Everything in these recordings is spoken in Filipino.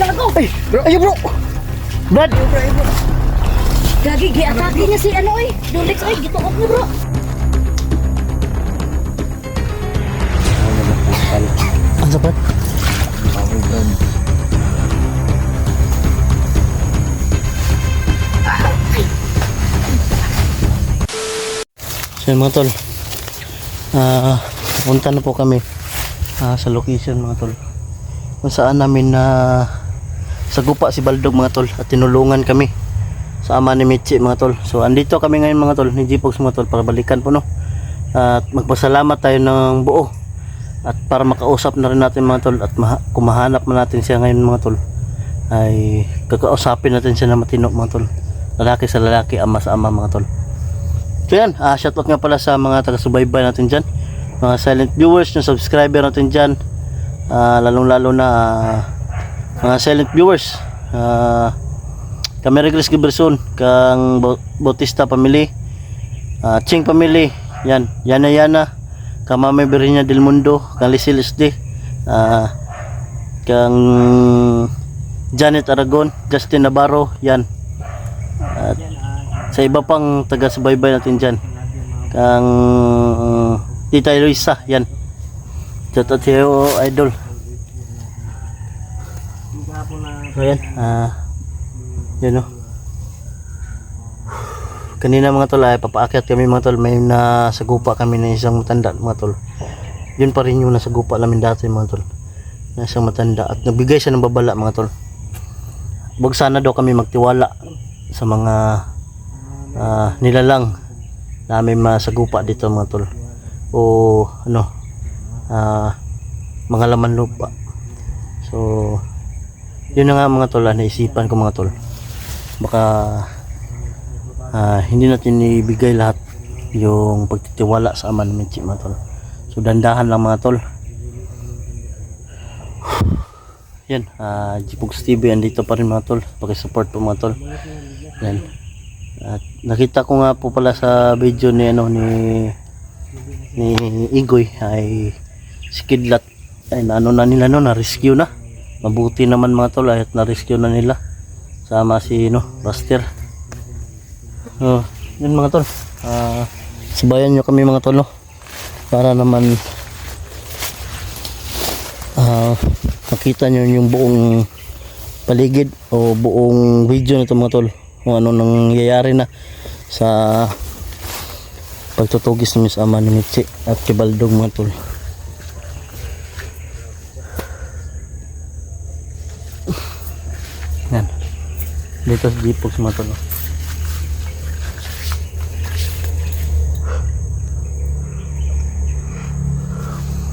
gago. Ay, bro, ayo bro. Brad. Gagi, gi-atake niya si ano eh. Dulix ay, gituok niya bro. Ang sapat. So yun mga tol, punta na po kami sa location mga tol, kung saan namin sagupa si Baldog mga tol, at tinulungan kami sa ama ni Michi mga tol. So andito kami ngayon mga tol ni Jipox mga tol, para balikan po no, at magpasalamat tayo ng buo, at para makausap na rin natin mga tol, at kung mahanap man natin siya ngayon mga tol, ay kakausapin natin siya na matino mga tol, lalaki sa lalaki, ama sa ama mga tol. So yan, shoutout nga pala sa mga taga-subaybay natin dyan, mga silent viewers, yung subscriber natin dyan, lalong lalo na mga silent viewers, Camera Gris Giberson, kang Bautista family, Ching family, yan, Yana, kang Mame Virginia del Mundo, kang Lisil SD, kang Janet Aragon, Justin Navarro, yan, at sa iba pang taga-subaybay natin dyan, kang Tita Luisa, yan, shoutout sa'yo idol. So yan, yun o, kanina mga tol ay papaakyat kami mga tol, may nasagupa kami ng isang matanda mga tol, yun pa rin yung nasagupa namin dati mga tol, na isang matanda, at nagbigay siya ng babala mga tol. Wag sana daw kami magtiwala sa mga nilalang namin masagupa dito mga tol, o ano, mga laman lupa. So yun na nga mga tol, naisipan ko mga tol, baka hindi natin ibigay lahat yung pagtitiwala sa ama ng Michi mga tol. So dandahan lang mga tol. Yan, Jipox TV andito pa rin mga tol, pakisupport po mga tol. Yan, at nakita ko nga po pala sa video ni ano ni Igoy, ay si Kidlat ay ano na nila no, na rescue na. Mabuti naman mga tol, at na rescue na nila sama si no Buster. Yun mga tol, sabayan nyo kami mga tol no, para naman makita nyo yung buong paligid o buong video nito mga tol, kung ano nangyayari na sa pagtutugis ng sa ama ni Michi at kay Baldog mga tol. Yan, dito sa Jipox mga tol.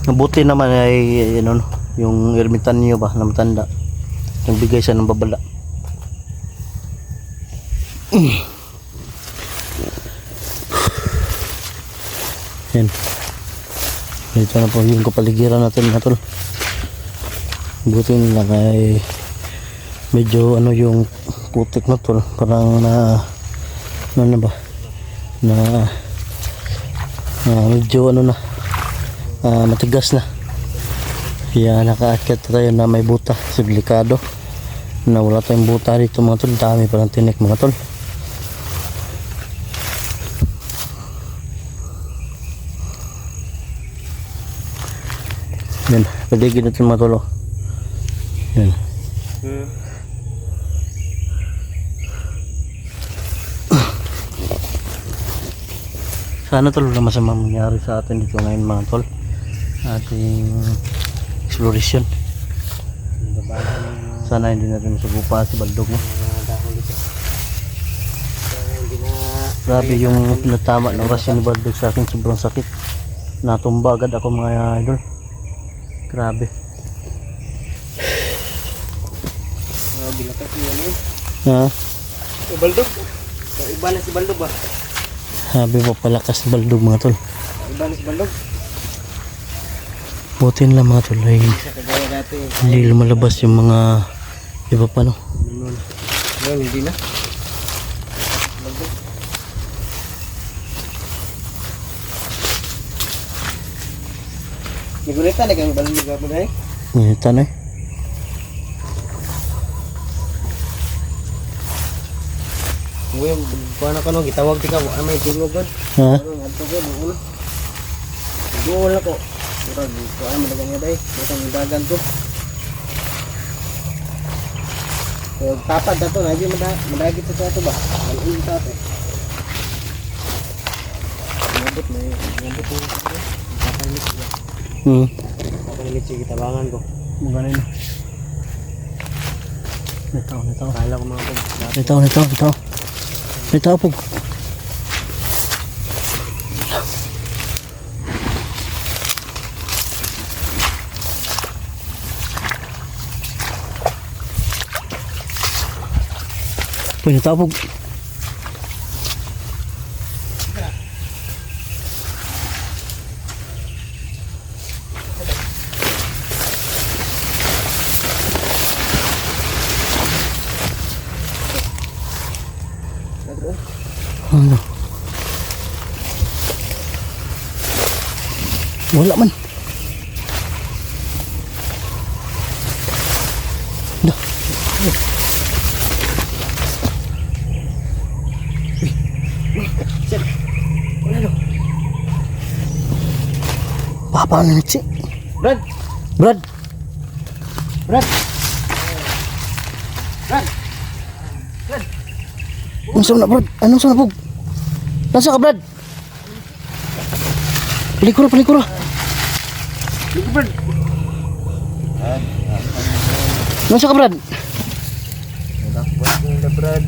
Mabuti naman ay ano, yung ermitan niyo ba na matanda, nagbigay siya ng babala. Yan, dito na po yung kapaligiran natin mga tol. Buti lang ay medyo ano yung putik na tol, parang na ano na ba na medyo ano na, matigas na. Kaya nakaakyat tayo na may buta, delikado na wala tayong buta dito mga tol, dami parang tinik mga tol. Yan, paligid natin mga tol. Yan. Sana tol wala masama mangyari sa atin dito ngayon mga tol, ating exploration. Sana hindi natin masugupa si Baldog no? Grabe yung pinatama ng rasyon ni Baldog sa akin, sobrang sakit, natumba agad ako mga idol. Grabe. Baldog? Iba na si Baldog ba? Sabi pa palakas ni Baldog mga tol. Iba na si Baldog? Butin lang mga tol ay hindi lumalabas yung mga iba pa no. Ngayon hindi na. Baldog. Nagulita na kang Baldog mo na eh? Ngayon tanay. Uy, kuha na ko no, gitawag tika, wala may tulog God. Ha? Ano, adto ko, doon. Doon ako. Murag, kuha na madagan nga day. Ito ang dagan to. So, tapad na to, medyo madagit sa ito ba? Malulog sa ito. Ngabot na yun. Ngabot na yun. Papalimit siya. Papalimit siya kitabangan ko. Mga rin. Nitaw. Kala ko mga pag. Nitaw po. Nitaw po. Ano? Wala man. Dah. Wala no. Papa ni Mitsi. Brad! Brad. Brad! Anong sa na, Brad? Anong sa na, Pog? Nasa ka, Brad? Palikura. Dito Brad! Nasa ka, Brad? Nadakbat ko na Brad.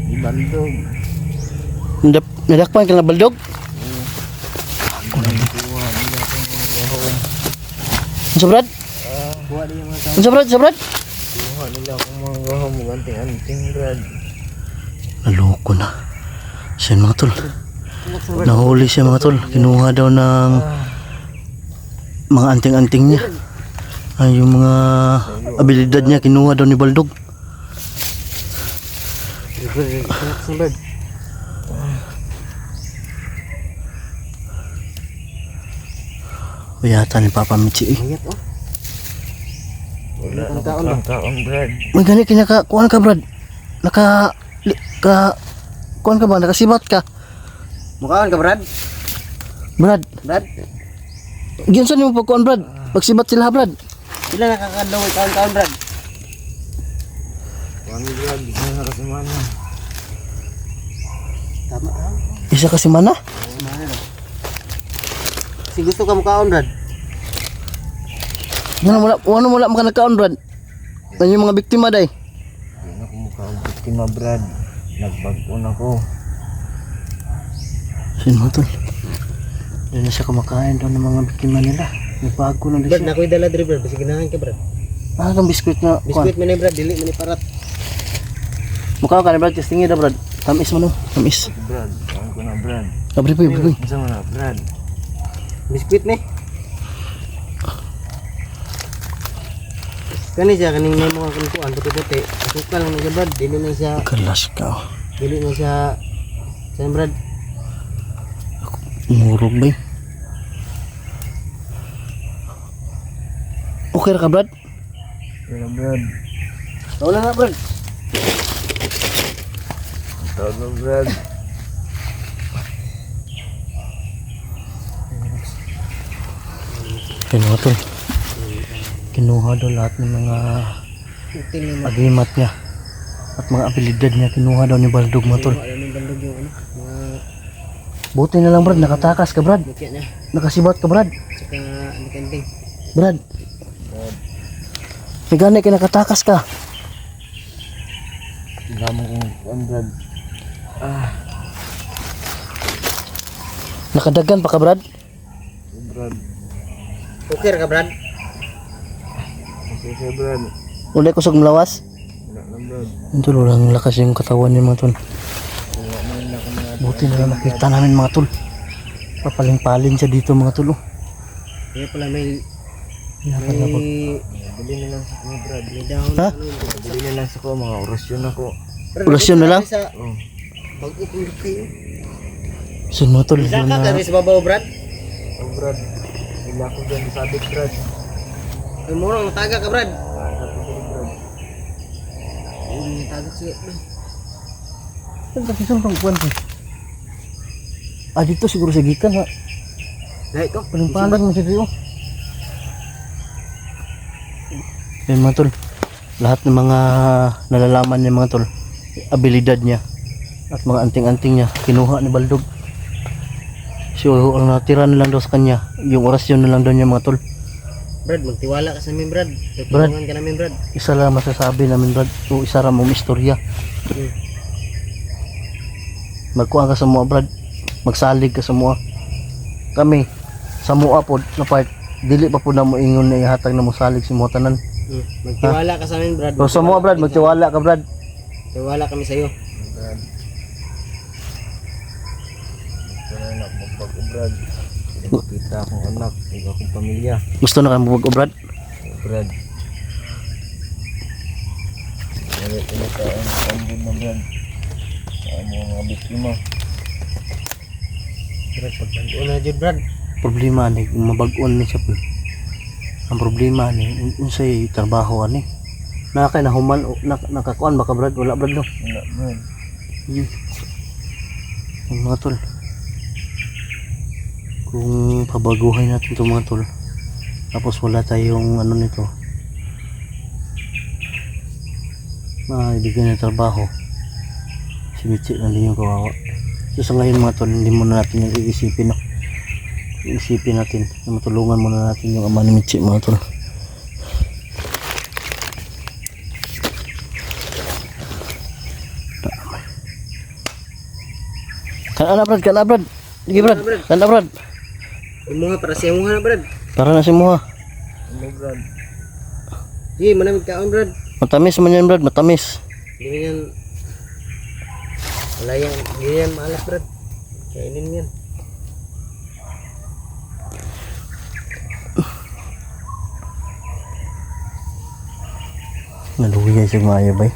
Di bandog. Nadakpan ka na baldog? Ano sa, Brad? Buha din yung mga tao. Ano sa, Brad? Buha nila akong mga gahom. Anting-anting Brad. Naloko na. Siya mga tol. Nahuli siya mga tol. Kinuha daw ng mga anting-anting niya. Ay, yung mga abilidad niya kinuha daw ni Baldog. Brad. Yata ni Papa Michi eh. Mayat oh. Wala ang taon Brad. May gani kinakakuhan ka, Brad. Kuhan ka ba? Nakasibat ka? Mukhaan ka Brad? Brad. Brad? Ginsan mo pagkuhan, Brad? Pagsibat sila, Brad. Sila nakakadaway taon-taon Brad? Wani Brad, isa na kasi mana. Tama ah. Isa kasi mana? Mana na. Si gusto ka mukhaon Brad? Ano wala maka nagkaon, Brad? Ano yung mga biktima, day? Hindi na ko mukhaon biktima Brad. Nagbag-on ako. Sin mo, tol. Hindi na siya kumakain daw ng mga biktima nila. Nagbago na Brad, siya. nako'y dala diri Brad. Basi ganahan ka Brad. Ah, itong biskuit na kuhan. Biskuit man ni Brad, dili man ni parat. Mukha ka na, Brad. Kasi tingin na, Brad. Tamis mo, no? Tamis. Brad, saan ko na Brad? Abri po, abri po. Isa mo na Brad. Biskuit ni. Kani siya kaning may mga kuntuan puti-puti. Asukal lang na Brad, dili na siya Kalas ka. dili na siya saan Brad? Murog ba eh? Okay ra ka, Brad? Wala Brad. Wala na, Brad. Tawag na Brad. Kinuha, tol. Kinuha daw lahat ng mga agimat niya. At mga abilidad niya. Kinuha daw ni Baldog, mga tol. Alam mo bandog yung ano? Mga Buti na lang, Brad. Nakatakas ka, Brad. mukya niya. Nakasibat ka, Brad. Saka ano kanting. Brad. Nagani ka nakatakas ka. Gamo kong Brad. Nakadagan pa ka, Brad. Brad. Okay ka Brad? Okay Brad. Ulay kusog melawas. Wala na Brad. Ito lang lakas yung katawan niya, mga tol. Wala na yun ako mga Buti na lang nakita namin, mga tol. Papaling-palin siya dito, mga tol. Oh. kaya pala may Nakakabot. bili na lang sa ko Brad. May down. Ha? Bili na lang sa ko mga orasyon ako. Orasyon na lang? Oh. Pag-upulog kayo. So, mga tol. Isa yun ka na- kami sa babaw Brad? Oh Brad. Wala ko dyan sabit Brad. Ay murang nataga ka Brad. Nataga ko Brad. Ay nataga siya. Kisun tong kuan ko. Dito siguro sa gikan ha. Dahil ito. Palimpalan mo si Rio. Yan mga tol. Lahat ng mga nalalaman niya mga tol, abilidad niya at mga anting-anting niya kinuha ni Baldog. So ang natira na lang daw sa kanya, yung orasyon na lang daw niya mga tol. Brad, magtiwala ka sa amin, Brad. Brad. Tutulungan ka namin, Brad. Isa lang masasabi namin Brad, o isa ra mong istorya. Magkuha ka sa mua Brad, magsalig ka sa mua. Kami sa mua pod na part dili pa po na mo ingon na ihatag na mo salig si mo tanan. Magtiwala ka sa amin, Brad. So sa mua Brad, magtiwala ka Brad. Tiwala kami sa iyo. Brad. Gusto na anak magbago Brad. Hindi makita akong anak, ikaw akong pamilya. Gusto na ka mo Brad? Brad. Wala tinataon ang pambun na Brad. Sa mga biktima. Brad, pagbantuan na dyan, Brad. Problema ni mabag-on ni siya po. Ang problema ni unsay trabaho ani. Nakay na human nakakuan baka Brad, wala Brad no. Wala Brad. Ang mga tol. Kung pabaguhin natin itong mga tol. Tapos wala tayong ano nito. Maibigyan ng trabaho. Si Mitchie na din yung kawawa. So sa ngayon mga tol, hindi muna natin yung iisipin no. Iisipin natin na matulungan muna natin yung ama ni Mitchie mga tol. Kana Brad, kana Brad. Sige Brad, kana Brad. Yung mga para sa iyo nga, Brad. Para na si Muha. Ano Brad? Sige, manamig kaon, Brad. Matamis man yan Brad, matamis. Hindi yan. Wala yan. Hindi yan maalas, Brad. Kainin yan. Naluwi siya maayo bay.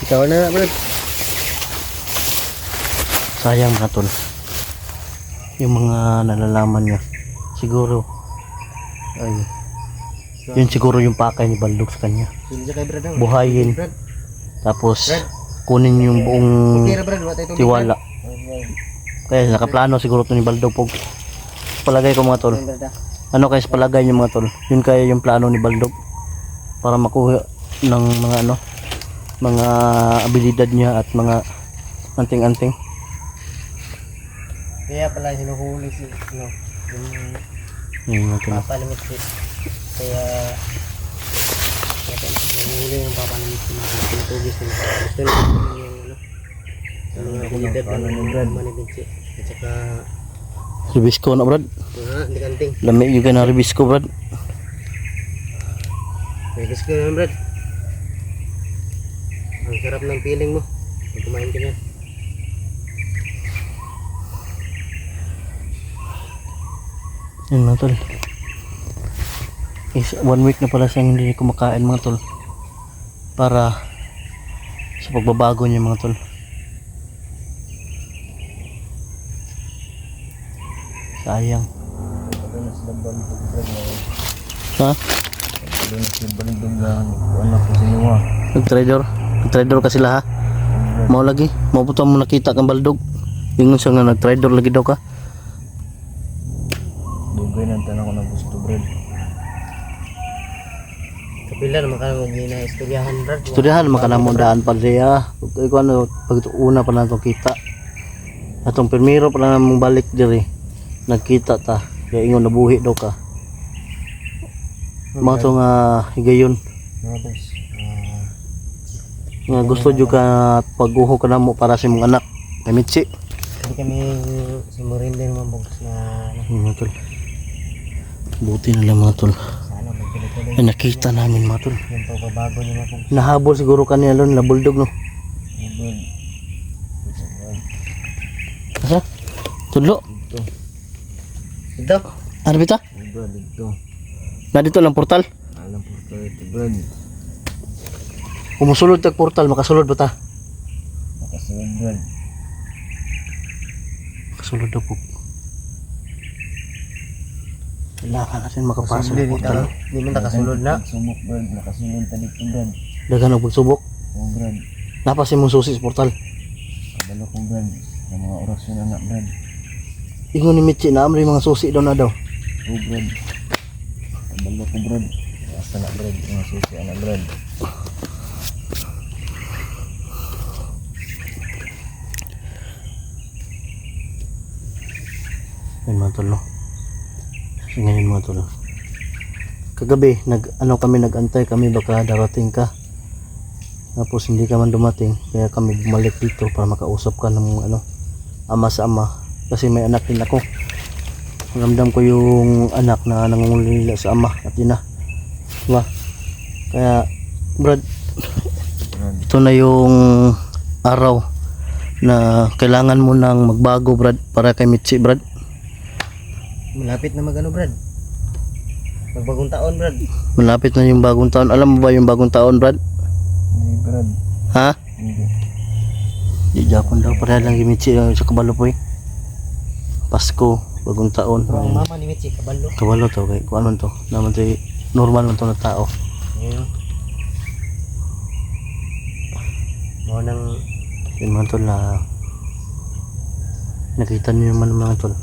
Ikaw na, Brad. Sayang mga tol. Yung mga nalalaman niya. Siguro ay yun siguro yung pakay ni Baldog sa kanya. Sino siya kay Brad? Buhayin. Brad. Tapos kunin yung buong Okay ra, Brad. Wala tayo tubig, tiwala. Kaya nakaplano siguro to ni Baldog pog. Palagay ko mga tol. Brad. Brad, Ano kaya sa palagay niyo mga tol? Yun kaya yung plano ni Baldog para makuha ng mga ano, mga abilidad niya at mga anting-anting. Kaya pala sinuhuli si yung Yun mga tol. papa ni Mitzi. Kaya sinuhuli yung papa ni Mitzi. Tinutugis nila. Gusto nila yung mga abilidad ng Brad ni Mitzi. At saka Ribisco na Brad. hindi kanting. Lami juga na ribisco Brad. Gusto ko naman, Brad. Ang sarap ng feeling mo pag kumain ka niyan. Yun mga tol. 1 week na pala siyang hindi kumakain mga tol. Para sa pagbabago niya mga tol. Sayang. Ano na sila Baldog Brad ngayon? Ha? Ano na sila Baldog na anak ko si Noah. Nag-trader ka sila ha? Mau lagi? Mau puto mo nakita kang Baldog? Ingon siya nga nag-trader lagi daw ka? Dugay ng tanong ko na gusto Brad. Kapila naman ka naman hindi na istoryahan, Brad. Istoryahan makanamo daan pa siya. Kung ano, pag una pa lang itong kita. Atong permiro pa lang namang balik diri. Nagkita ta. Kaya ingon nabuhi daw ka. Mga ito nga higayon. Mga boss. Nga gusto juga pag-uho ka na mo para sa mong anak. Kay Mitchie. Hindi kami simurin din mga bogs na Mga tol. Buti na lang mga tol. sana magtuloy-tuloy Ay nakita namin mga tol. yung pagbabago niya mga bogs. Nahabol siguro kanila lon na buldog no. Brad. Asa? Tudlo. Ito. Ano bita? Brad ito. Na dito lang portal. Alam po ito Brad. Kumusulod tag portal makasulod ba ta? Makasunod Brad. Makasulod daw po. Kailangan natin makapasok Hindi ng portal. Hindi man nakasulod na. Subok Brad, nakasulod ta dito Brad. Dagan og pagsubok. Oh Brad, Napasin mong susi sa portal. kabalo ko Brad. Ng mga orasyon na Brad. Ingon ni Mitchie na amri mga susi daw na daw. Oh Brad, kabalo ko Brad. Asa na Brad, mga susi na Brad. Ayun mga tol, no? So, ngayon mga tol, kagabi nag-antay kami baka darating ka, tapos hindi ka man dumating, kaya kami bumalik dito para makausap ka ng ama sa ama, kasi may anak din ako. Ramdam ko yung anak na nangungulila sa ama at ina, diba? Kaya Brad, ito na yung araw na kailangan mo nang magbago Brad, para kay Mitchie Brad. Malapit na magano Brad. Magbagong taon Brad. Malapit na yung bagong taon. Alam mo ba yung bagong taon, Brad? Hindi Brad, Ha? hindi. Di Japon daw. Pareha lang gimitsi sa kabalo po eh. Pasko, bagong taon. Pero ang mama ni Mitchie kabalo. Kabalo to. Kaya kung ano to. Naman to normal man to na tao. Ayun. Mo nang Yun mga tol na nakita niyo naman mga tol.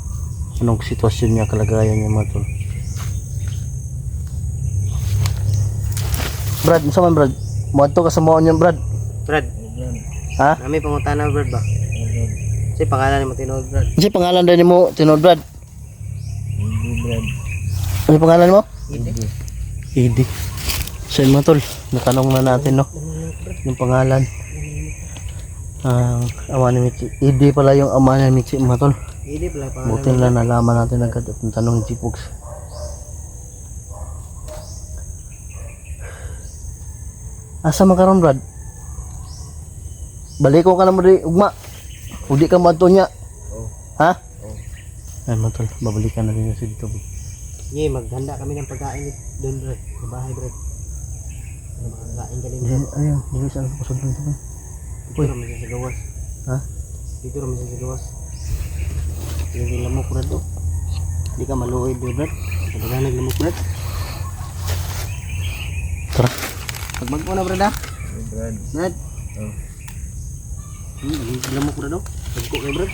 Anong sitwasyon niya, kalagayan niya mga tol. Brad, saan man Brad? Muadto ka sa moon niya Brad. Brad. Ha? Nami pangutana Brad ba? Si pangalan mo tinuod Brad. Kasi pangalan din mo, tinod Brad. Hindi Brad, Ano pangalan mo? Hindi. Idi. So yun mga tol, natanong na natin no, yung pangalan. Ang ama ni Mitchie. Idi pala yung ama ni Mitchie mga tol. Hindi pala pangalan. Buti lang nalaman natin agad at yung tanong ni Chipoks. Asa man karon Brad? Balik ko ka na mo di ugma. Udi ka mo niya. Oh. Ha? Ay mga tol, babalikan na rin siya dito. Sige, maghanda kami ng pagkain doon Brad. Sa bahay Brad. Magkakain ka din Brad. Ayun, dili sa kusog dito. Dito naman siya sa gawas. Ha? Dito naman siya sa gawas. Hindi lamok Brad oh. Hindi ka maluoy doon Brad. Talaga naglamok Brad. Tara. Pagmag mo na Brad ha. oh Brad. Brad. Oh. Lamok Brad oh. Pagko kay Brad.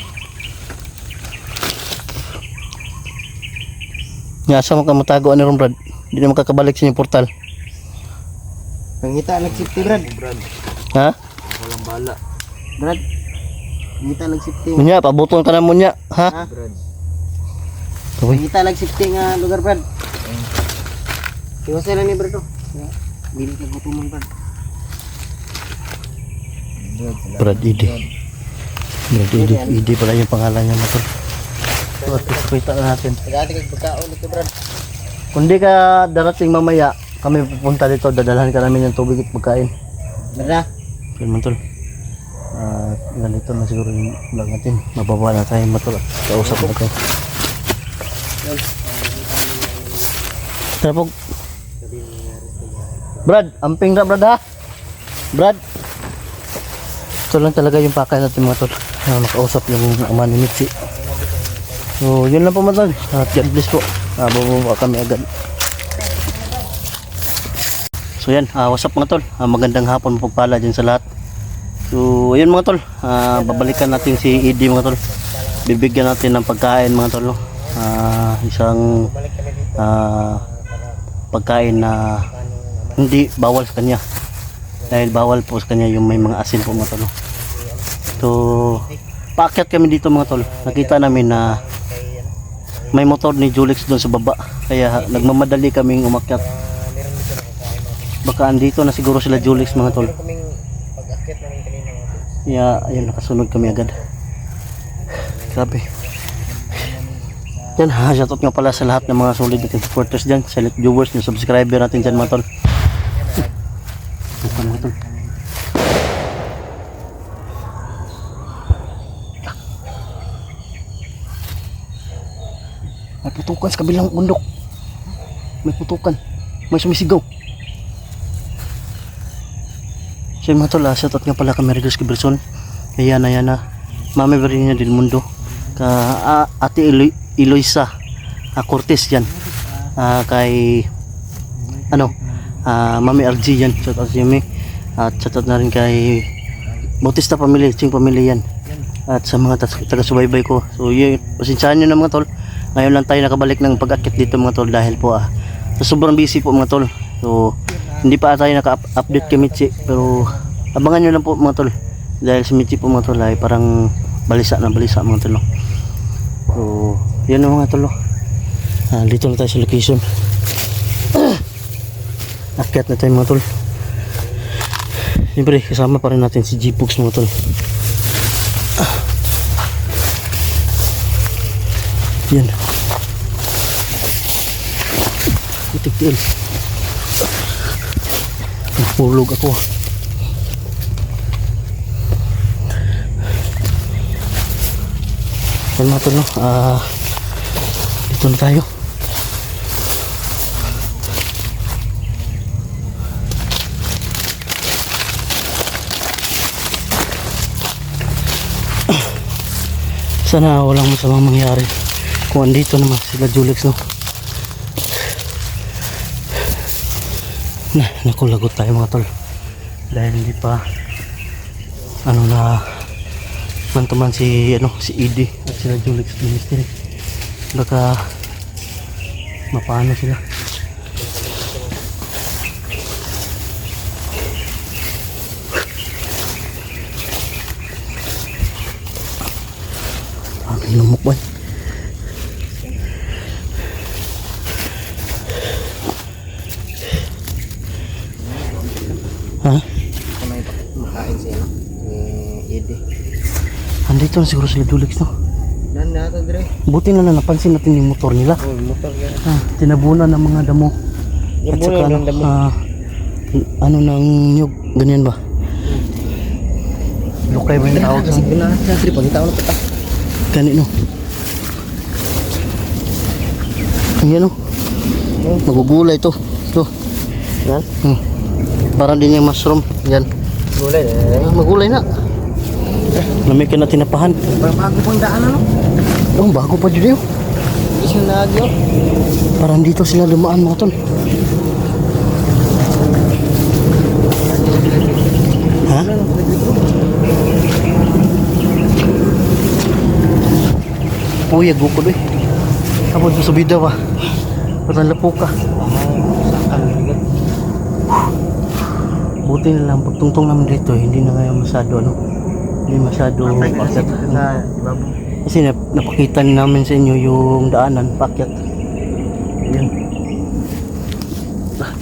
Nya asa man ka matago ani ron Brad? Di na makakabalik sa inyong portal. Pangita nagsipti Brad. Brad, Ha? walang bala. Brad. Pangita nagsipti. Munya, pabuton ka na munya, ha? Ha? Brad, Uy, Pangita nagsipti nga lugar Brad. Iwasay lang ni Brad oh. Bili ka gutuman Brad. Brad, salamat. Brad Idi. Brad Idi. Idi pala yung pangalan niya mga tol. So, at least kita na natin. Tagati kag pagkaon dito Brad. Kung di ka darating mamaya, kami pupunta dito, dadalhan ka namin ng tubig at pagkain. Brad ha? Yun mga tol. Ganito na siguro yung vlog natin. Mababa na tayo mga tol. Kausap na tayo. Tara po. Brad, amping na Brad ha? Brad. Ito lang talaga yung pakay natin mga tol. Makausap yung ama ni Mitchie. So, yun lang po mga tol. At God bless po. Bababa kami agad. So yan, what's up mga tol? Magandang hapon pagpala dyan sa lahat. So, ayun mga tol. Babalikan natin si Idi mga tol. Bibigyan natin ng pagkain mga tol. No? Isang pagkain na hindi bawal sa kanya. Dahil bawal po sa kanya yung may mga asin po mga tol. No? So, paakyat kami dito mga tol. Nakita namin na may motor ni Julix doon sa baba. Kaya nagmamadali kaming umakyat. Baka andito na siguro sila Julix mga tol. Kaming pag-akyat namin kanina. Kaya ayun, nakasunod kami agad. Grabe. Yan, shoutout nga pala sa lahat ng mga solid natin supporters dyan, select viewers, yung subscriber natin dyan mga tol. Bukan mga tol. May putukan sa kabilang bundok. May putukan. May sumisigaw. So mga tol, shoutout nga pala kay Maridos Kiberson. Ayan na. Mami Verina del Mundo. Ka Ate Eloisa Cortez yan. kay Mami RG yan, shout out si Yumi, at shout out na rin kay Bautista family, Ching family yan, at sa mga taga-subaybay ko. So yun, pasensyahan nyo na mga tol, ngayon lang tayo nakabalik ng pag-akit dito mga tol dahil po sobrang busy po mga tol. So hindi pa tayo naka-update kay Michi, pero abangan nyo lang po mga tol, dahil si Michi po mga tol ay parang balisa mga tol. So yun mga tol, dito na tayo sa location. Akyat na tayo mga tol. Siyempre kasama pa rin natin si G-Pugs mga tol. Yan. Itik-til. Napulog ako. Yan mga tol, no? Dito na tayo. Sana walang masamang mangyari kung andito naman sila Julix, no? Naku, lagot tayo mga tol dahil hindi pa mantaman si Edie at sila Julix Ministry. Baka mapaano sila. Lumok ba? Ha? Kamay makain siya, no? Ede. Andito na siguro sila Julix, no? Nandito, Dre. Buti na napansin natin yung motor nila. Oh, motor yan. Tinabunan ng mga damo. At saka ng damo. ng nyug, ganyan ba? Lukay ba yung tawag sa Dre, pagkita ko na pata. kanino? Ayan, no? Magugulay to. Ito. Yan? Parang din yung mushroom. Yan. Gulay Magulay na. Lamig ka na tinapahan. Parang bago pong daan, ano? Oh, bago pa dyan yun. Hindi siya nagyo. Parang dito sila dumaan mga tol. Ha? Uy, agukod eh. Tapos sa bida ba? Parang lapo ka. Buti na lang pagtungtong namin dito, hindi na ngayon masyado hindi masyado pakyat. Kasi napakita namin sa inyo yung daanan, pakyat. Yan.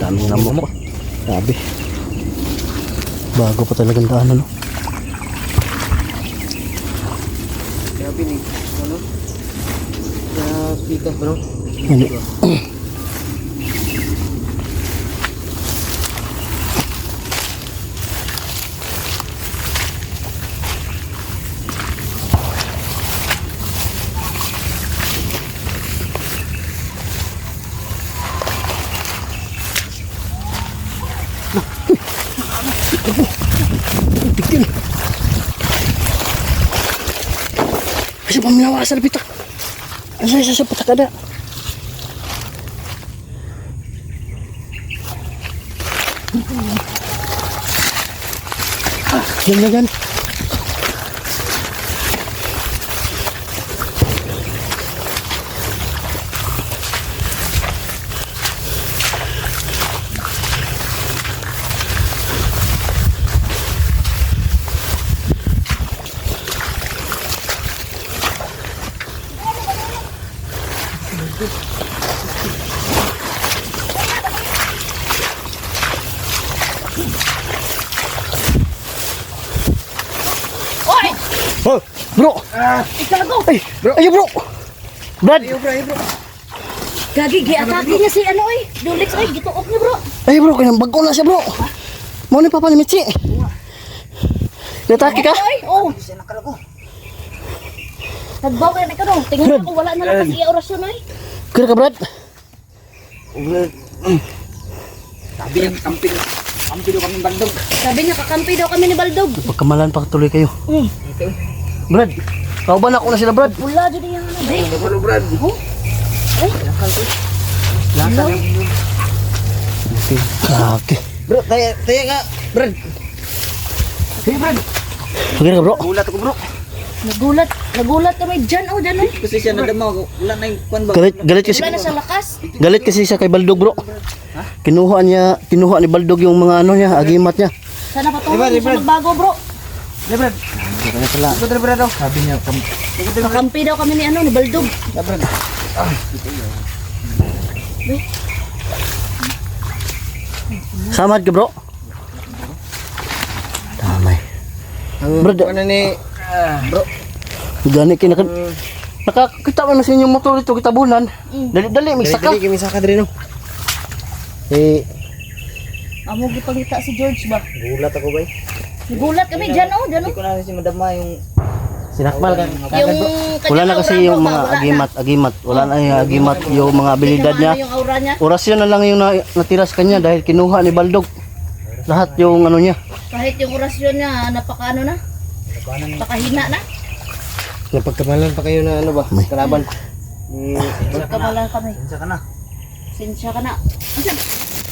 Daming lamok pa. Sabi. Bago pa talagang daanan, no? Kaya pinig, ano? Sa speaker, bro. Hindi. Tigil. Kasi pamilawa sa lapitak. Ano sa patak ada? Yan. Oh, bro. Ikago. Ay, bro. Ayo, bro. Brad. Gagi, giatake niya si Julix, gituok niya, bro. Ay, bro, kaya bago na siya, bro. Mau ni papa ni Michi. Natake ka? Oo. Nagbaw ka na ka, no? Tingnan ako, wala na lang kasi orasyon, Kira ka, Brad? Sabi niya, kampi daw kami bandog. Sabi niya, kakampi daw kami ni Baldog. Pagkamalan pa tuloy kayo. Ito. Brad, kauban ako na sila, Brad. Wala dyan yung ano, Dre. Ano, Brad? Ay, Lasa Hello? lang. Okay. Okay. Bro, taya nga, Brad. Hey, Brad. Okay na ka bro. Gulat ako, bro. Nagulat kami dyan, oh, dyan, oh. Kasi siya nadama ako. Wala na yung kwan ba? Galit kasi. Wala na sa lakas. Galit kasi siya kay Baldog bro. Kinuha ni Baldog yung mga ano niya, agimat niya. Sana patuloy siya magbago, bro. Hey, Brad. Kaya pala. Ito, Brad, daw. Sabi niya, Makampi daw kami ni Baldog. Yeah, Brad. Samad ka bro. Damay. Brad, Ano ni, bro? gani kina nakakita mo na sa inyong motor ito kitabunan. Dali-dali may saka. Dali, kami saka din, no? Eh, Amo gipangita si George ba? gulat ako, bay. Nagulat kami dyan, oh, dyan, Hindi oh. ko na kasi madama yung... Sinakmal ka. Yung Wala na kasi kanyang yung aura, mga bro, wala agimat. Wala na yung agimat, yung mga na. abilidad niya. Yung aura niya. Orasyon na lang yung natira sa kanya dahil kinuha ni Baldog. Lahat yung ano niya. Kahit yung orasyon niya, napaka ano na. Napakahina na. Napagkamalan pa kayo na ano ba? Kalaban. Magkamalan kami. Isa ka na. Sinsya ka na. Asan?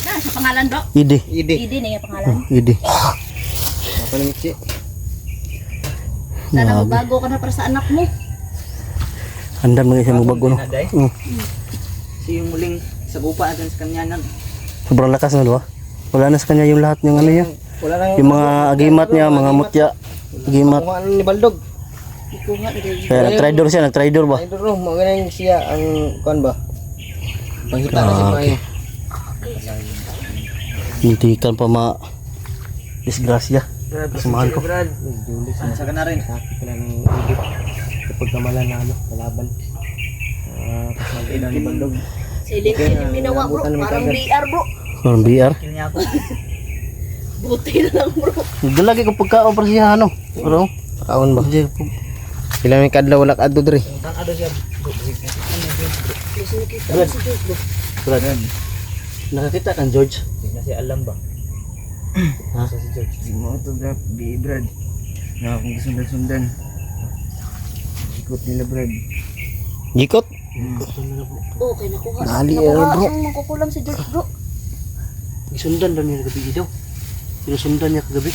Na, sa pangalan, bro. Idi. Idi. Idi na yung pangalan. Idi. Apa na Mitsi? Sana magbago ka na para sa anak mo. Andan mga isang bago no. Si yung muling sagupa natin sa kanya nan. Sobrang lakas na diba? Wala na sa kanya yung lahat ng ano niya. Wala na Yung mga agimat niya, mga mutya. Agimat. Kung ano ni Baldog. Ikuha na din. Kaya nag-tridor ba? Ay duro, mo ganyan siya ang kuan ba? Panghita na siya Okay. maayo. Hintikan pa disgrasya. Samahan ko. Brad. Sa ka na rin. Sakit ka na ng igit. Kapag kamalan na ano, kalaban. Kasali na ni Baldog. Silip yung ginawa, bro. Parang BR, bro. Parang BR. Kill niya ako. Buti na lang, bro. Nagdalagi ko pagkaon para siya ano. Pero, Kaon ba? hindi Pila may kadlaw wala kadto diri. Brad, nakakita kang George. Hindi na siya alam ba? Ha? Si George. Si mo to Brad, Brad. Na akong gisundan-sundan. Ikot nila Brad. Gikot? Okay, nakuha. Dali, Nakuha bro. ang makukulam si George, bro. Isundan daw niya kagabi daw. Sinusundan niya kagabi.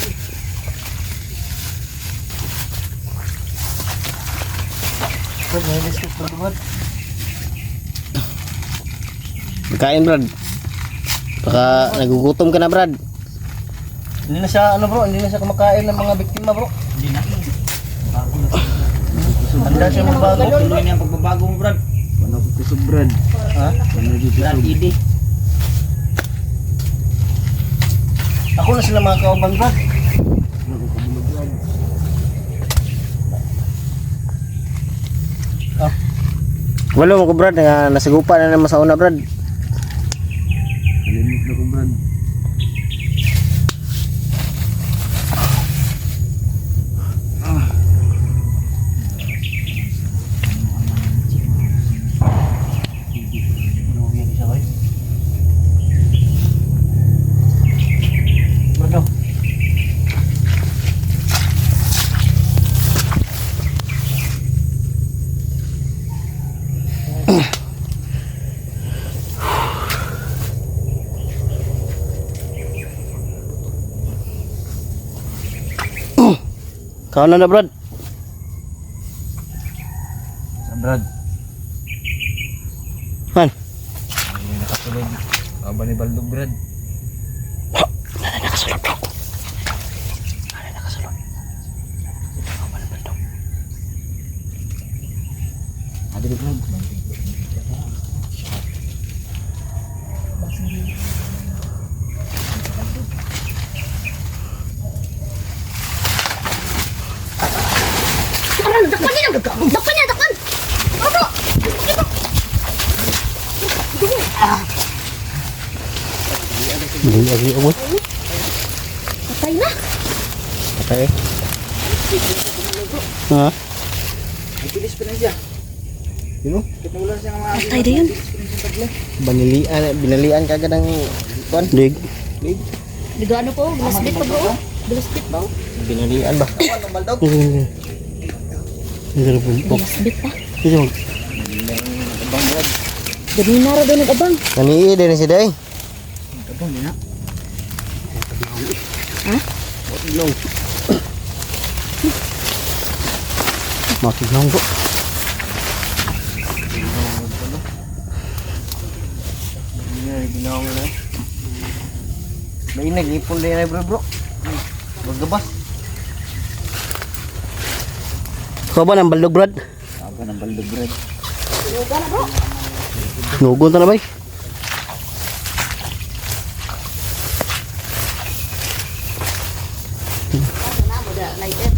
Brad, may biscuit pa Brad. Kain Brad. Baka nagugutom ka na Brad. Hindi na siya ano bro, hindi na siya kumakain ng mga biktima bro. Hindi na. Handa siya magbago. Tuloy na ang pagbabago mo Brad. Ano ko kusog Brad? Ha? Brad Idi. Ako na sila mga kauban Brad. Wala mo ko Brad, nga nasagupa na naman sa una Brad. Limit na ko Brad. Kaon na Brad. Sa Brad. Man. Hindi nakasulod. Aba ni Baldog Brad. Nakasulod bro. Adi ni Brad. Dakpan niya, dakpan niya, dakpan. Oh, bro. Hindi lagi ako. Patay na. Okay. Ha? Ay pilis pa na siya. Sino? Kita wala siya nga. Patay na yun. Binalian kagad ng kuan. Dig. Bigano po, bilaspit pa, bro. Bilaspit pa. Binalian ba? Hindi na po. Bilaspit pa. Ito. Ganina ra daw nag-abang. Nanii din si Day. Abang din na. Ha? Tiglaw. Matiglang bro. Ginawa mo na. May nag-ipon din na bro. Maggabas. Ikaw ba ng baldog Brad? Ako ng baldog bread. Luga na bro. Nugon ta na bay. Ano na mo da lighter.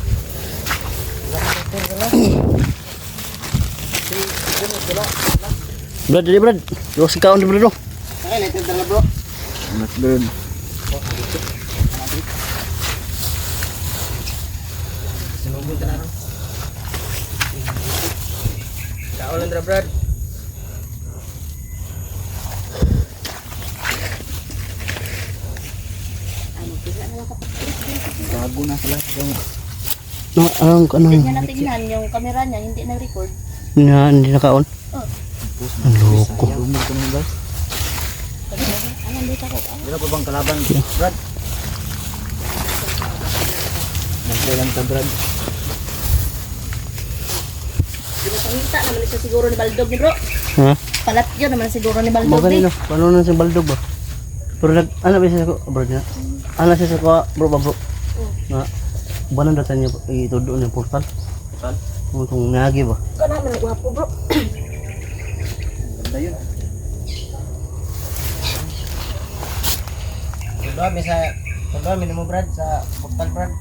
Brad, dali Brad. Iwas ikaw ni Brad. Ay, lighter dala bro. Mas doon. Sinugod ka na ron. Kaulan dra Brad. Ano pila na lang kapag. Bago na sila. No, anong Hindi niya natingnan yung camera niya, hindi na-record. hindi nakaon. Oh. Ang loko. Lumog ka naman guys. Ano dito ko? Wala pa bang kalaban Brad? Nagkailan ka Brad? Pinapangita naman siya siguro ni Baldog ni bro. Ha? Palat yun naman siguro ni Mo Baldog ni. kanino? Paano na si baldog ba? Pero ano ba siya ko Brad niya? Ano siya sa ko bro ba bro? Na banan datan niya ito doon yung portal. Portal? Kung nagi ba? Ka naman ang gwapo bro. Ganda yun. Pagdami mo Brad sa portal Brad.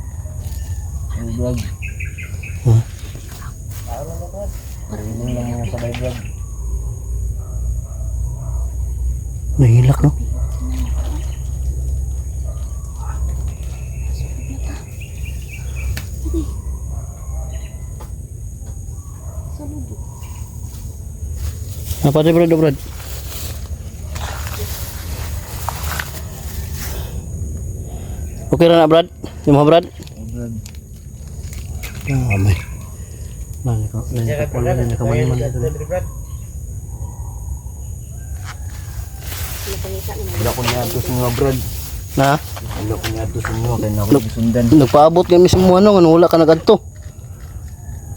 Ang vlog. Hmm. Ano ba Brad? Parinig lang mo sabay Brad. Nahilak no? Sa lubo. Apa dia Brad? Brad? Oke na Brad? Di mo Brad? Brad. Amay. Bang ko. Nanti ko man dito. Brad. Pinapangita naman. Wala ko niya ato sa mga Brad. Na? Wala ko niya ato sa mga kaya na ako sundan. Nagpaabot kami sa mga ano, wala ka nagadto.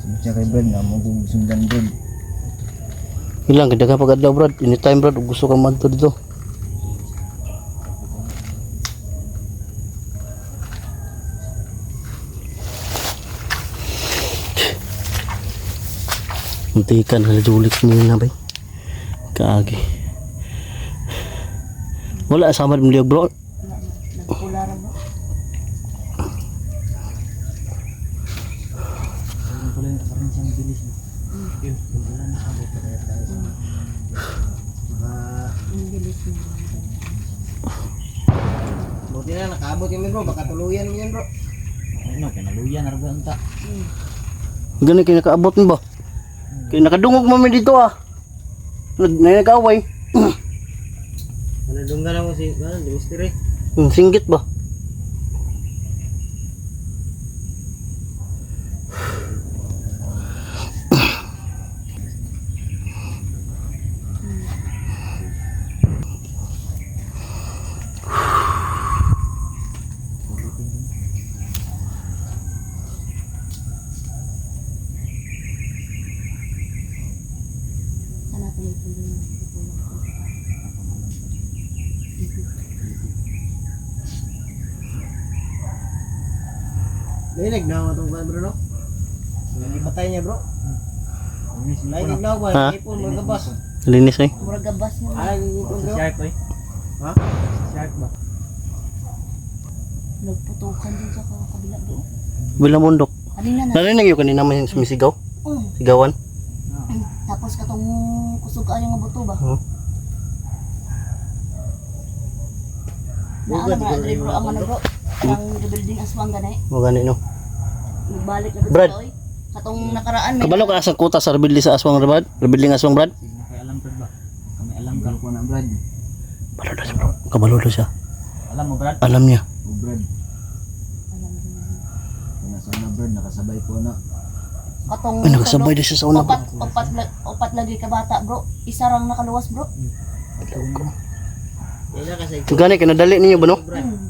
Sabi siya kay Brad na mo kong sundan Brad. Ilang kada ka pagadaw Brad, anytime Brad, gusto kang madto dito. Muntikan na julik niya na bay. Kaagi. Wala sama mo liog bro. Nagpula ra bro. Ang bilis niya. Buti na nakaabot kami bro, baka tuluyan mo yan bro. Ano, kinaluyan na rin ta. Gani kaya nakaabot mo ba? Kaya nakadungog mo dito ah. Nagkaway. Ano dunggan ako si, ano, di mystery. Yung singgit ba? Hanapin yung tuloy. Nainig na ako itong bro no? Nalibatay niya bro. Nainig na ako Ha? ba? Ipon mga gabas. Linis eh. Murag gabas na. Ay, ipon bro. Shark ba? Ha? Shark ba? Nagputukan din sa kabila bro. Bilang bundok. Kanina na. Narinig yung kanina may sumisigaw. Sigawan. Tapos katong kusog kayo nga buto ba? Oh. Naala na dre bro ang ano bro. Ang rebuilding aswang ganay. Mo gani no. Nagbalik na Brad. bro. Katong nakaraan may Kabalo ka sa kuta sa rebelde sa aswang Brad. Rebuilding aswang Brad. May alam Brad ba? Kami alam ka ko na Brad. Kabalo siya bro. Kabalo siya. Alam mo Brad? Alam niya. O Brad. Kung nasa na Brad, nakasabay po na. Katong Ay, nagsabay din siya sa una, bro. Opat lagi ka bata, bro. Isa rang nakaluwas, bro. Dila kasi So gani kinadali ninyo ba no?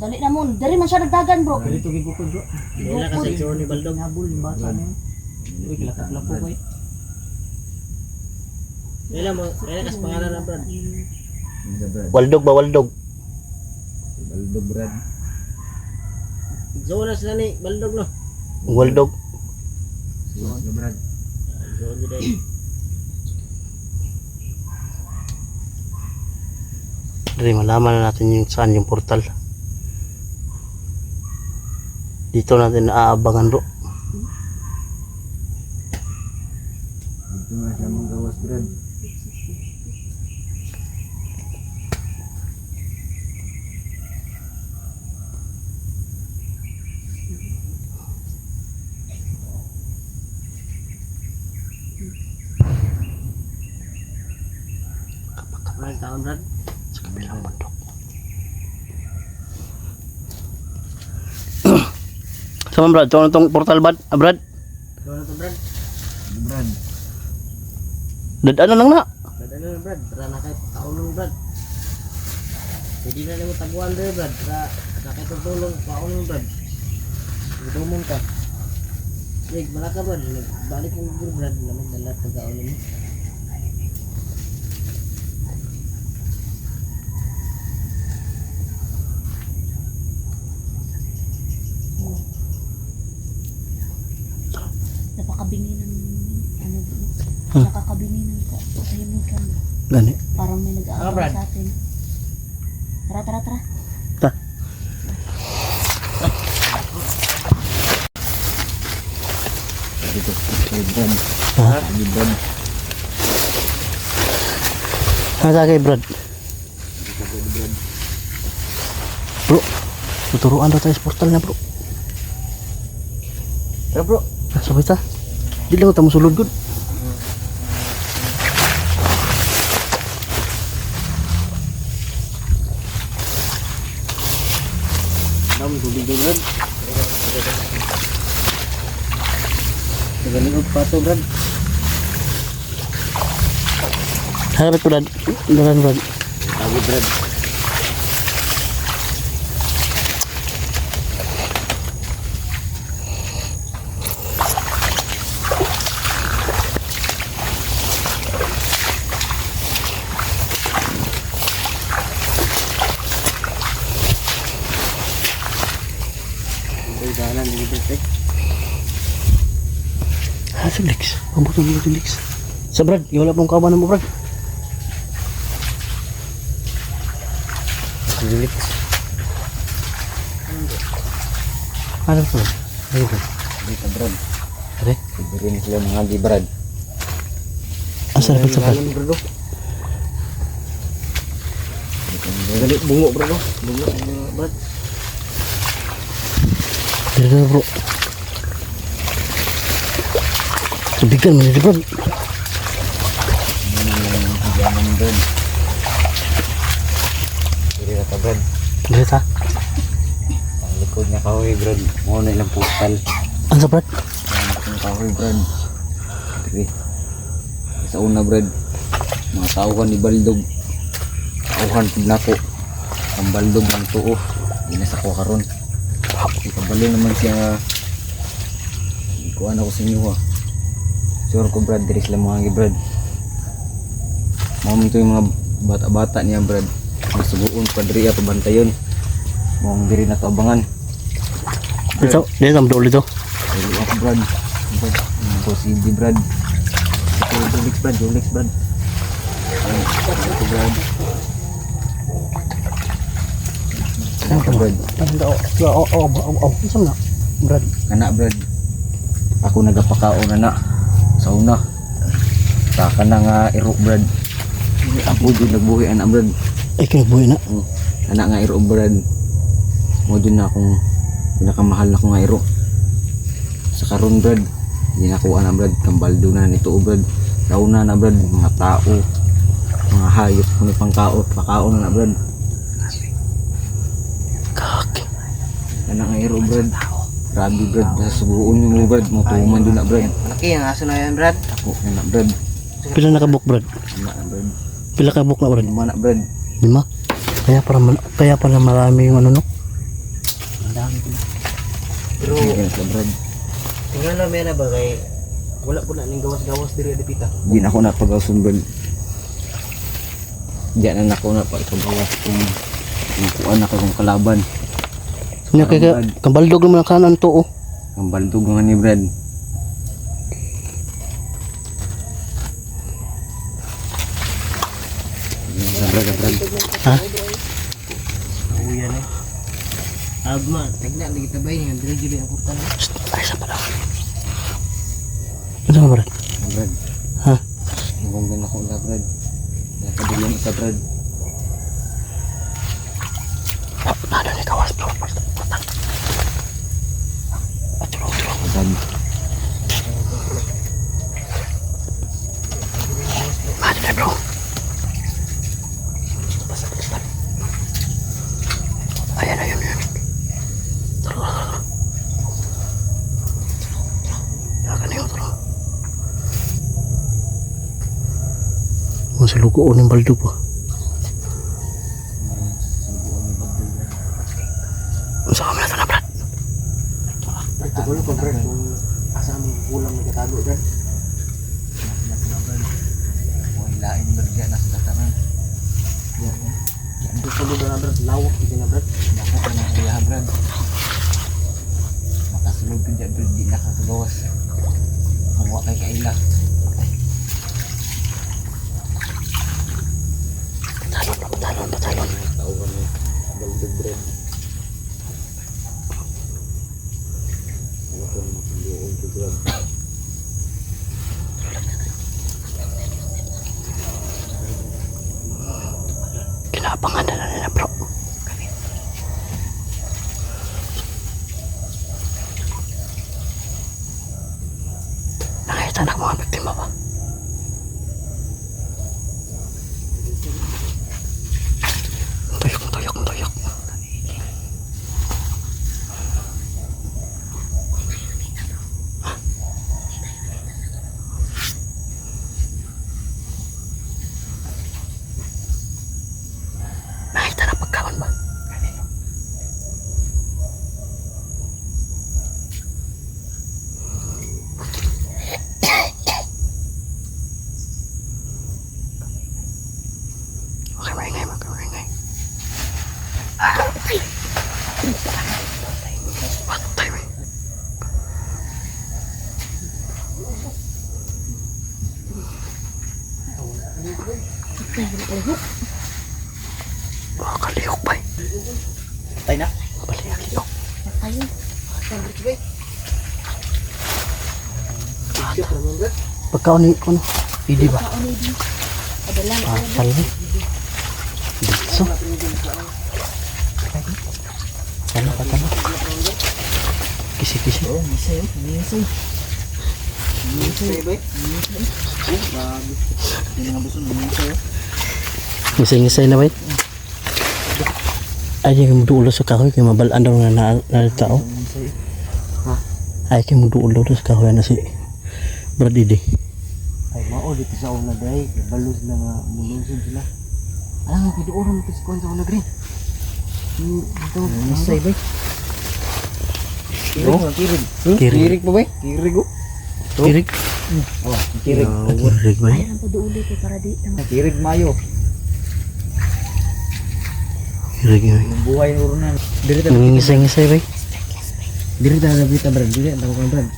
Dali na mo. Dari man siya nagdagan, bro. dila kasi ikaw ni Baldog. Dila mo, dila kasi pangalan na Brad. Brad. Waldog ba waldog? Baldog Brad. Zona sila ni Baldog no. Waldog. Siwas na Brad. Zona dai. Dari malaman na natin yung saan yung portal. Dito natin naaabangan bro. Dito nga siya mong gawas Brad. Brad taon Brad. Sa kabilang bundok. Sama Brad, ito itong portal Brad. Brad, Zona to Brad. Brad. dadaan na lang na. Brad ano na Brad, para na kay kaulong Brad. Hindi na mo taguan dre Brad, para nakay tutulong kaulong Brad. Gudomon ka. Sig, malaka Brad, balik mo Brad, lamig dalat pagkaulong mo. Napakabingi ng ano, bro. Hmm. Nakakabingi ng tahimikan. Gani. Parang may Ah, nag-aabang Brad. sa atin. Tara, tara, tara. Ta. Dito. Kay Brad. Ha? Kay Brad. Nasa kay Brad. Dito kay Brad. Bro, tuturuan daw tayo sa portal na bro. Tara bro. Sabay ta. Di lang tayo musulod good. Dam tubig din Brad. Magaling pa to Brad. Harapit Brad. Daran Brad. Tago Brad. Ay dalan dito tek. Si Lex. Pambutong mo si Lex. Sa Brad, wala pong kaban mo Brad. Relax. Ano Brad? Ano Brad? Dito Brad. Are? Sibirin sila mga di Brad. Asa na sa Brad? Bro. Dito Brad. Dali bungo bro. Bungo Brad. Dito na bro. Subigan mo na Brad. Jangan Brad. Diri na ta Brad. Dito ta. Ang likod niya kahoy Brad. Muna ilang portal. Ano sa Brad? Ang kahoy Brad. Diri. Sa una Brad. Mga tauhan ni Baldog. Tauhan pud nako. Ang Baldog ng tuo. Di na sa ko karon. Ikabalo naman siya. Ikuan ako sa inyo ha. Sure ko Brad. Diri sila mga Brad. Mao ito yung mga bata-bata niya Brad. Nasubuon pa diri ato bantayon. Mong diri na to abangan. Dito, dito ang dito dito. Dili ako Brad. Brad, ko si D Brad. Ito Julix Brad, Julix Brad. Ay, ito Brad. Ito Brad. Isa na. Brad. Kana Brad. Ako nagapakaon na sa una. Sa kanang iro Brad. Ako din nagbuhi ana Brad. Ay, kinabuhi na. Ana nga iro Brad. Mo din na akong pinakamahal na kong nga iro. Sa karon Brad, hindi na ko ana Brad, kambaldo na nito Brad. Kauna na Brad, mga tao, mga hayop, kung pangkaot, pakaon na Brad. Kaki. Kana nga iro Brad. Grabe Brad, nasubuon mo Brad, matuman doon na Brad. Malaki ang aso na yan, Brad. Ako na Brad, Pila nakabuk Brad? na Brad. Pila ka book na Brad? Lima na Brad. 5. Kaya pala marami yung ano no. Pero, Tingnan sa Brad. tingnan namin na ba kay wala po na ning gawas-gawas diri di pita. Di na ako napagawason Brad. Diyan na ako na pagkagawas kung kuan ako kung kalaban. Nya kaya kambaldog naman ang kanan to oh. Ang baldog nga ni Brad. Brad. Ha? Uya na. Agma, tignan di kita bay nga diri jud ang kurtan. Shh, ay sa pala. Ano ba Brad? Brad. Ha? Nagong din ako na Brad. Nakadulong isa Brad. Nada ni kawas bro. Brad. Ada na bro. Ayan, ayan, ayan. Tara. Yakan niyo, tara. Masih luko uning baldo pa. Sa kami na Brad. Ito ko ko Brad kung asa mo kulang nagatago Brad. Kung lain Brad yan nasa dataran. Ito sa lugar na Brad, lawak din na Brad. Dapat na ng iya Brad. Makasulog ka dyan Brad, di nakakagawas. Ang wakay kaila. Batalon. Tauhan mo. Baldog Brad. Ano ko naman kung ko Brad. Kinabangan na nila bro. Nakita na mga biktima ba? Tuyok. Nakita na pagkawan ba? Okay, maingay. Patay, may. Kalihok ba? Tay na. Kalihok. Ayun. Picture naman Brad. Pagkaon ni ko no. Pidi ba? Adalang. Salve. Ditso. Tano. Kisi. Oh, misay. Misay ba? Grabe. Yung mga buso ng misay. Ngisay na ba? Ay, di kayo muduulo sa kahoy. Kaya mabalaan daw na tao. Ha? Ay, kayo muduulo sa kahoy na si Brad Didi. Ay, mao dito sa una day, balus na nga mulusod sila. Alam mo, piduoran mo kasi kung sa una green. Ito, misay ba? Kirig. Kirig. pa ba? Kirig oh. Kirig. Oh, kirig. Kirig ba? Ay, ang paduuli ko para di naman. Kirig mayo. Kirig. Yung buhay ng urunan. Diri ta. Nangingisay ba? Diri ta na bita Brad. Diri ang tawag Brad.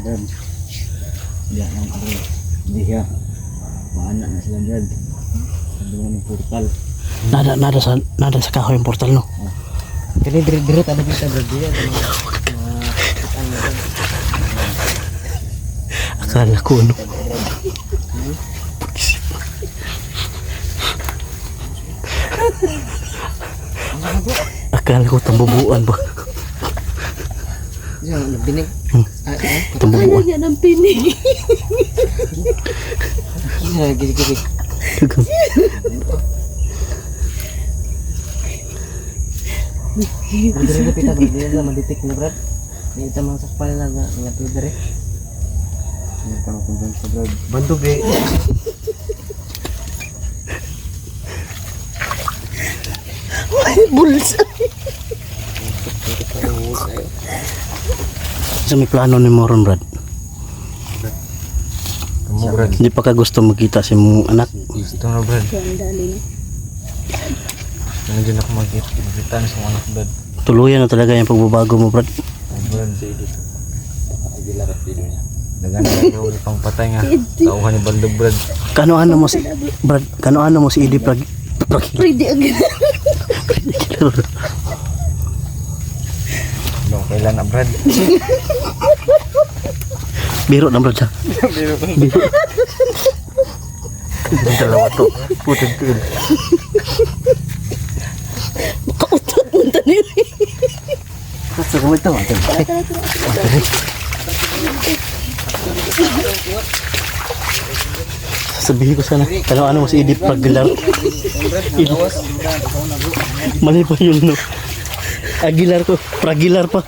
Brad. Diyan ang aro. Diya. Maana na sila Brad. Doon ng portal. Nada sa kahoy yung portal no. Diri ta na bita Brad. Diri Akala ko ano. Akala ko tambubuan ba? Diyan nagdinig. Tambubuan. Yan ang pinig. Diyan gigi. Diri na pita Brad. Diri na manditik na Brad. Di ito mga sakpal na nga to dire. Ano pa kung sa brad. Bandog eh. Bulsa. Sa may plano ni Moron, Brad. Kamu brad. Hindi pa ka gusto magkita si mong anak. Gusto na brad. Ang dali na. Nandiyan ako magkita na sa mga anak brad. Tuluyan na talaga yung pagbabago mo, Brad. Brad. Dagan na ulit pang patay nga. Tauhan ni Baldog brad. Kano-ano mo si Brad? Kano-ano mo si Idi Pwede agad. Dong kailan na brad. Biro na, Brad, siya. Biro. Yung dalawa to. Putin-tin. Makautot mo tanin. Kasi kung ito, ate. Sasabihin ko sana, kano-ano mo si Idi Pragilar. Mali pa yun, no? Aguilar ko, Pragilar pa.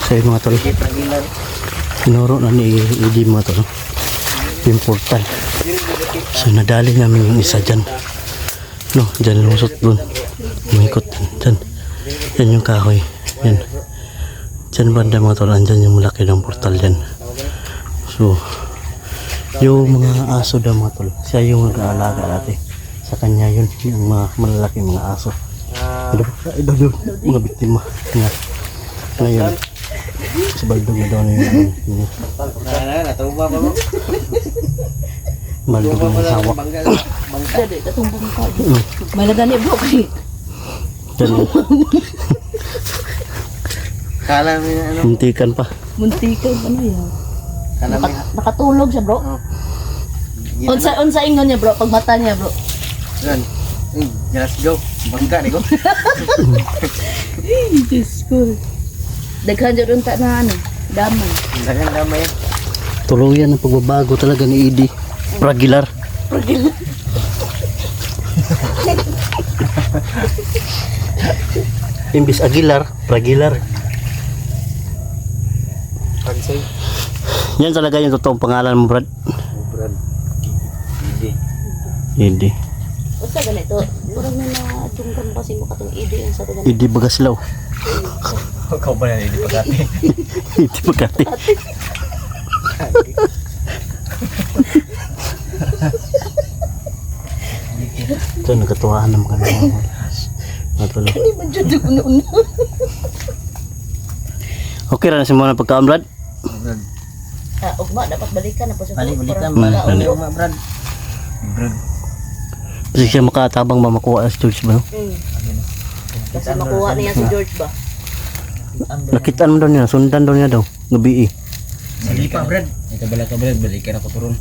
So yun mga tol, tinuro na ni Idi mga tol, yung portal. So nadali namin yung isa dyan. No, dyan lumusot dun. Umikot dyan. Yan yung kahoy. Yan. Dyan banda mga tol, andyan yung malaki ng portal dyan. So, yung mga aso daw mga tol, siya yung nag-aalaga natin. Sa kanya yun, yung mga malalaking mga aso. Ito mga biktima. Nga. Ngayon, si Baldog na daw na yun. Natuba pa mo. Baldog na yung sawa. Dali, tatumbong ka. May nagani bro kay. Dyan, Kala mo ano. muntikan pa. Muntikan ano yan. Kala mo. Nakatulog siya bro. Unsa ingon niya bro pag mata niya bro. Yan. Let's go. Bangga ni ko. Diyos ko. Daghan dyan unta na ano. Damay. Dagang damay. Tuluyan ang pagbabago talaga ni Idi Pragilar. Imbis Aguilar, Pragilar. Pansay. Yan talaga yung totoong pangalan mo, Brad. Brad. Hindi. Idi. Basta ganito. Murang na natunggan kasi mo katong ide yung sa taga. Idi Bagaslaw. Kau ba yan hindi pagkati? Idi Pagkati. Ito, nagkatuwaan naman kami. Natuloy. Hindi man dyan doon una. Okay na si mo na pagkaon, Brad. Brad. Ugma, dapat balikan na po siya. Balikan dali. ba Brad? Brad. Kasi siya makatabang ba makuha si George ba? Kasi makuha niya si George ba? Nakitaan mo daw niya, sundan daw niya daw. Gabi eh. Sige pa Brad. Ito bala ka Brad, balikan ako turon.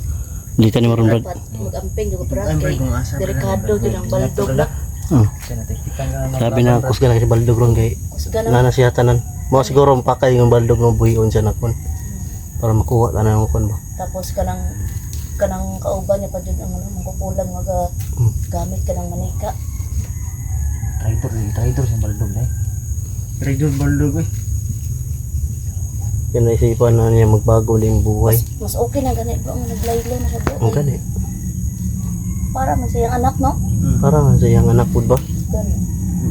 Hindi ka ni Maron, Brad. Dapat mag-amping yung para Ang kay Brad kung asa. delikado din ang baldog na. Oh. Kaya natikitan ka naman. Sabi na kusga na si Baldog ron kay Kusga na. nana siya tanan. Mga siguro pakay yung Baldog ng buhion siya nakon. Para makuha ka na ng kon ba. Tapos kanang kauban niya pa dyan ang mangkukulang gamit ka ng manika. Traitor si Baldog na eh. Traitor Baldog eh. Yan naisipan na niya magbago na yung buhay. Mas okay na ganit bro, ang naglaylo na siya bro. Ang gani. Para man siyang anak no? Parang sa iyang anak po ba? Ganun.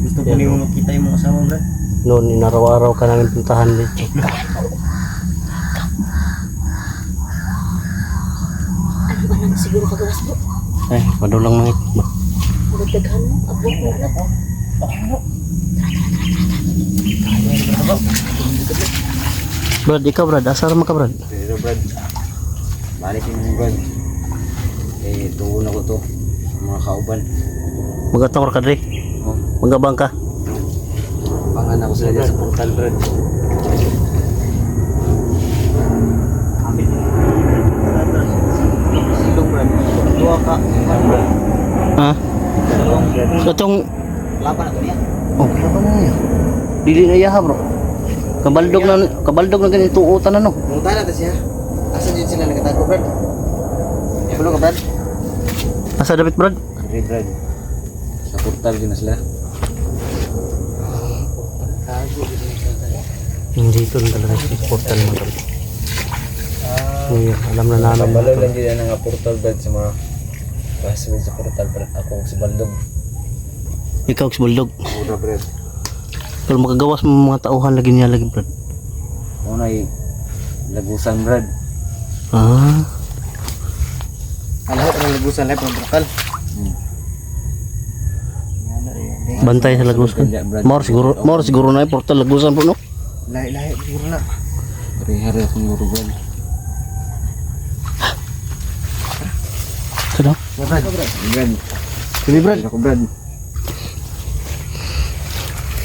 Gusto ko niyo makita yung mga kasama Brad. Noon, inaraw-araw ka namin puntahan dito. Ano ba naman siguro kagawas bro? Ay, madulang nangit ba? Magdaghan mo, abot mo na. Brad, ikaw Brad, asar mo ka Brad? Pero Brad, balik yung Brad. Eh, tuon ako to. Mga kauban. Magatawar ka dre. Oh, Magabang ka. pangan ako sila dyan sa portal Brad. Silong Brad. Dua ka. Brad. Ha? Dalawang Brad. So itong, Laban ako niya. oh, ano na niya? Dili na yaha bro. Kabaldog na ganito utan na no. Munta na siya. Asa din sila nagatago Brad? Pulo ka Brad? Asa David Brad? Brad. Sa portal din na sila. Dito na talaga yung portal mga tol. Alam na namin mga Kabalo tol. lang din ang portal brad sa mga classmates sa portal brad. Ako si Baldog. Ikaw si Buldog. Mura brad. Pero makagawas mo mga tauhan lagi niya lagi brad. Unay lagusan brad. Ah, Alam ko lagusan live ng portal. bantay sa Lagusan. More siguro na yung portal Lagusan po no. Lahi siguro na. Hari-hari akong guru brad. Kada. Brad. Sige brad. Ako brad.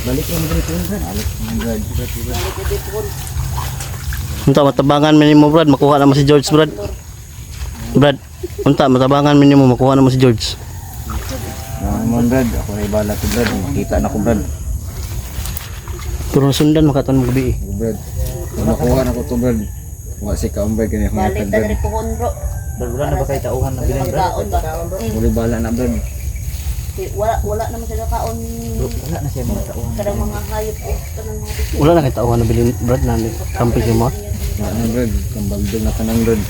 Balik yung dito brad. Brad. Unta matabangan minimo brad, makuha naman si George brad. Brad, unta matabangan minimo makuha naman si George. Naman brad. Ako na ibala ko brad. Makita na ko brad. Pero nasundan makaton mo gabi. Ako brad. Kung makuha na ko to brad. Wa si kaon brad kanya akong Balik hatag na brad. rin pohon bro. Wala na ba kayo tauhan na bilhin brad? Kaon ba? Uli bala na brad. Wala naman sila kaon. Wala na siya mga tauhan. Kadang mga hayop o kanang mga bisyo. Wala na kay tauhan na bilin brad na kampi si mo. Wala na brad. Kambaldog na tanang brad.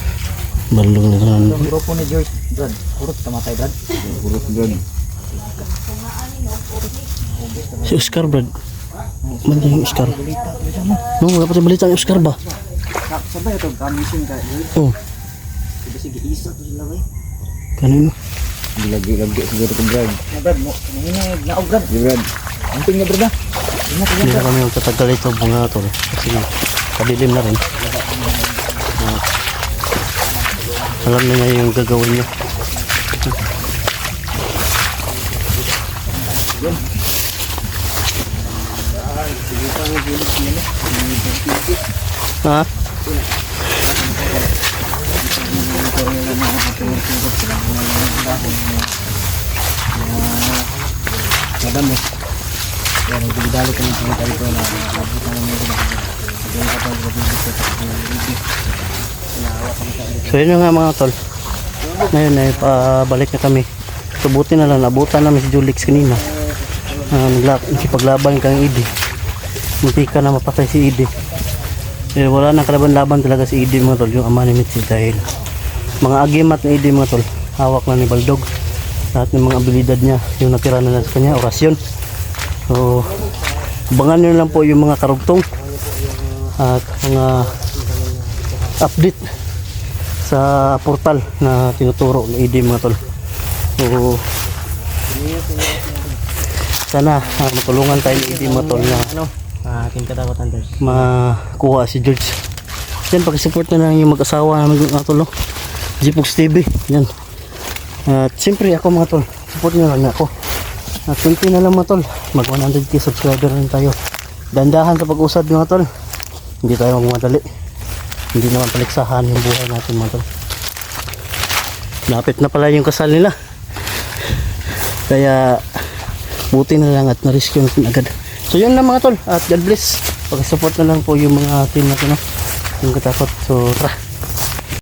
Balong na tanan. Yung grupo ni George brad. Kurot tamatay brad. Gurot brad. Si Oscar brad. Man yung Oscar. No, wala pa sa balita ang Oscar ba? Sabay ito kamisyon ka. Oh, Sige isa to sila bay. kanino? Lagi siguro ko brad. Na brad mo. Nanginig na brad. Di brad. Amping na brad ah. Hindi na kami magtatagal ito mga tol. Kasi kadilim na rin. Alam na niya yung gagawin niya. Ha? Madam mo. Yan ang bigdali kami pumunta dito na nabutan namin dito. Kaya ako dito sa So yun na nga mga tol. Ngayon ay pabalik na kami. So buti na lang nabutan namin si Julix kanina. Nakipaglaban kang Idi. Munti ka na mapatay si Idi. Wala nang kalaban-laban talaga si Idi mga tol, yung ama ni Mitzi, dahil mga agimat na Idi mga tol, hawak na ni Baldog. Lahat ng mga abilidad niya, yung natira na sa kanya, orasyon. So abangan nyo lang po yung mga karugtong at mga update sa portal na tinuturo ni Idi mga tol. So sana matulungan tayo ni Idi mga tol na akin kadapat Anders. makuha si George. Yan, pakisupport na lang yung mag-asawa namin mga tol, no? Gpox TV, yan. At siyempre ako mga tol, support nyo lang ako. At 20 na lang mga tol, mag 100k subscriber rin tayo. Dandahan sa pag-usad mga tol, hindi tayo magmadali, hindi naman paliksahan yung buhay natin mga tol. Lapit na pala yung kasal nila, kaya buti na lang at na-rescue natin agad. So yun lang mga tol, at God bless. Pag-support na lang po yung mga team natin, no? Yung katakot. So tara.